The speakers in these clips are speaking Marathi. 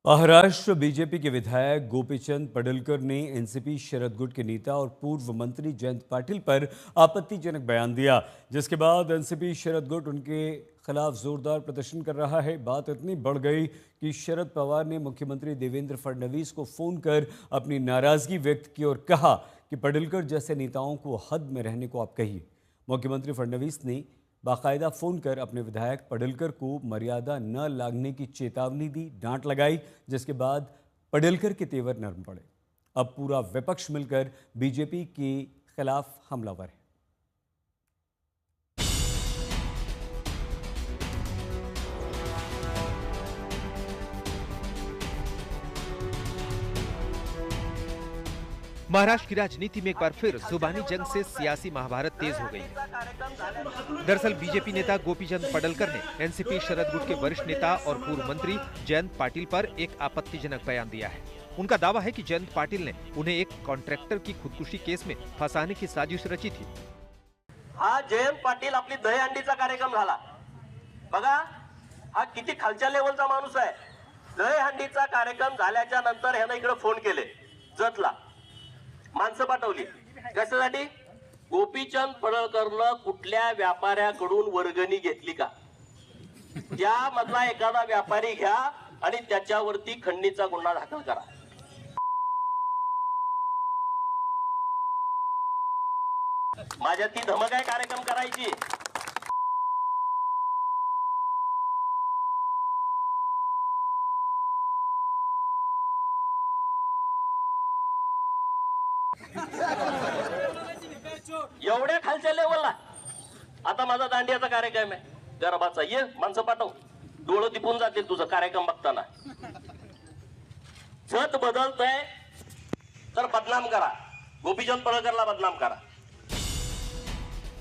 महाराष्ट्र बीजेपी के विधायक गोपीचंद पडळकर ने एनसीपी शरद गुट के नेता और पूर्व मंत्री जयंत पाटिल पर आपत्तिजनक बयान दिया, जिसके बाद एनसीपी शरद गुट उनके खिलाफ जोरदार प्रदर्शन कर रहा है। बात इतनी बढ़ गई कि शरद पवार ने मुख्यमंत्री देवेंद्र फडणवीस को फोन कर अपनी नाराजगी व्यक्त की और कहा कि पडळकर जैसे नेताओं को हद में रहने को आप कहिए। मुख्यमंत्री फडणवीस ने बाकायदा फोन कर अपने विधायक पडळकर को मर्यादा न लागने की चेतावनी दी, डांट लगाई, जिसके बाद पडळकर के तेवर नरम पड़े। अब पूरा विपक्ष मिलकर बीजेपी के खिलाफ हमलावर है। महाराष्ट्र की राजनीति में एक बार फिर जुबानी जंग से सियासी महाभारत तेज हो गई है। दरअसल बीजेपी नेता गोपीचंद पडळकर ने एनसीपी शरद गुट के वरिष्ठ नेता और पूर्व मंत्री जयंत पाटिल पर एक आपत्तिजनक बयान दिया है। उनका दावा है कि जयंत पाटिल ने उन्हें एक कॉन्ट्रैक्टर की खुदकुशी केस में फंसाने की साजिश रची थी। हा जयंत पाटिल आपली दहीहंडीचा कार्यक्रम झाला बघा, हा किती खालच्या लेवलचा माणूस आहे। दहीहंडीचा कार्यक्रम झाल्याच्या नंतर ह्याने इकडे फोन केले, जतला माणसं पाठवली कशासाठी? गोपीचंद पडळकरनं कुठल्या व्यापाऱ्याकडून वर्गणी घेतली का, त्यामधला एखादा व्यापारी घ्या आणि त्याच्यावरती खंडणीचा गुन्हा दाखल करा। माझ्या ती धमक आहे कार्यक्रम करायची। एवढ्या खालच्या लेवलला आता माझा दांडियाचा कार्यक्रम आहे, गरबाचा, ये माणसं पाठव, डोळं दिपून जातील तुझं कार्यक्रम बघताना। जत बदलतंय तर बदनाम करा, गोपीचंद पडळकरला बदनाम करा।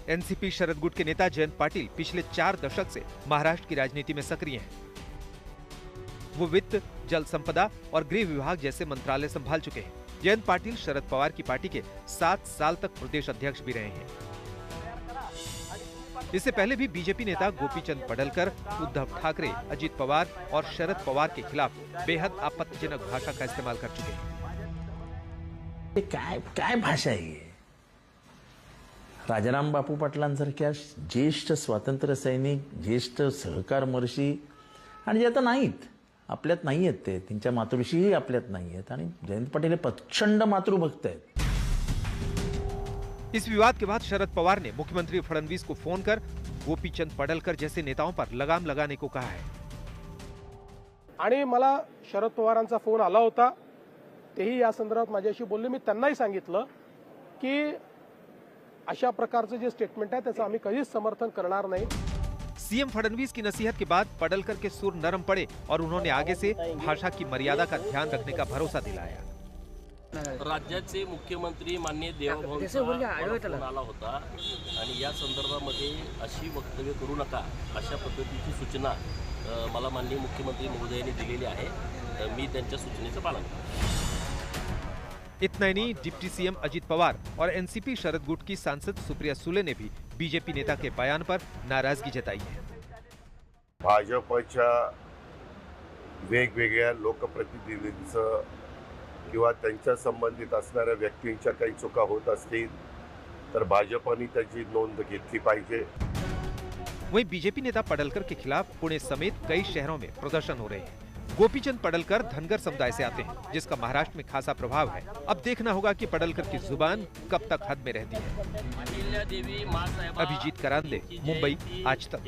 एनसीपी शरद गुट के नेता जयंत पाटिल पिछले 4 दशक से महाराष्ट्र की राजनीति में सक्रिय हैं। वो वित्त, जल संपदा और गृह विभाग जैसे मंत्रालय संभाल चुके हैं। जयंत पाटिल शरद पवार की पार्टी के 7 साल तक प्रदेश अध्यक्ष भी रहे हैं। इससे पहले भी बीजेपी नेता गोपीचंद पडळकर उद्धव ठाकरे, अजित पवार और शरद पवार के खिलाफ बेहद आपत्तिजनक भाषा का इस्तेमाल कर चुके हैं। काय भाषा आहे? राजाराम बापू पाटलांसारख्या ज्येष्ठ स्वातंत्र्य सैनिक, ज्येष्ठ सहकारमर्षी आणि जे आता नाहीत, आपल्यात नाही आहेत, ते त्यांच्या मातृषीही आपल्यात नाही आहेत आणि जयंत पाटील हे प्रचंड मातृभक्त आहेत। इस विवाद के बाद शरद पवार ने मुख्यमंत्री फडणवीस को फोन कर गोपीचंद पडळकर जैसे नेताओं पर लगाम लगाने को कहा है। आणि मला शरद पवारांचा फोन आला होता, तेही या संदर्भात माझ्याशी बोलले। मी त्यांनाही सांगितलं की अशा प्रकारचं जे स्टेटमेंट आहे त्याचं आम्ही कधीच समर्थन करणार नाही। सीएम फडणवीस की नसीहत के बाद पडळकर के सुर नरम पड़े और उन्होंने आगे से भाषा की मर्यादा का ध्यान रखने का भरोसा दिलाया। राज्याचे मुख्यमंत्री माननीय देवभाऊंचा फोन आला होता आणि या संदर्भामध्ये अशी वक्तव्य करू नका, अशा पद्धतीची सूचना मला माननीय मुख्यमंत्री महोदयांनी दिलेली आहे। मी त्यांच्या सूचनेचं पालन करतो। इतना ही नहीं, डिप्टी सीएम अजित पवार और एनसीपी शरद गुट की सांसद सुप्रिया सुले ने भी बीजेपी नेता के बयान पर नाराजगी जताई है। भाजपच्या वेगवेगळ्या लोकप्रतिनिधींचं किंवा त्यांच्या संबंधित असणाऱ्या व्यक्तींच्या काही चुका होत असतील तर भाजपने त्याची नोंद घेतली पाहिजे। वहीं बीजेपी नेता पडळकर के खिलाफ पुणे समेत कई शहरों में प्रदर्शन हो रहे हैं। गोपीचंद पडळकर धनगर समुदाय से आते हैं, जिसका महाराष्ट्र में खासा प्रभाव है। अब देखना होगा कि पडळकर की जुबान कब तक हद में रहती है। अभिजीत करांदे, मुंबई, आज तक।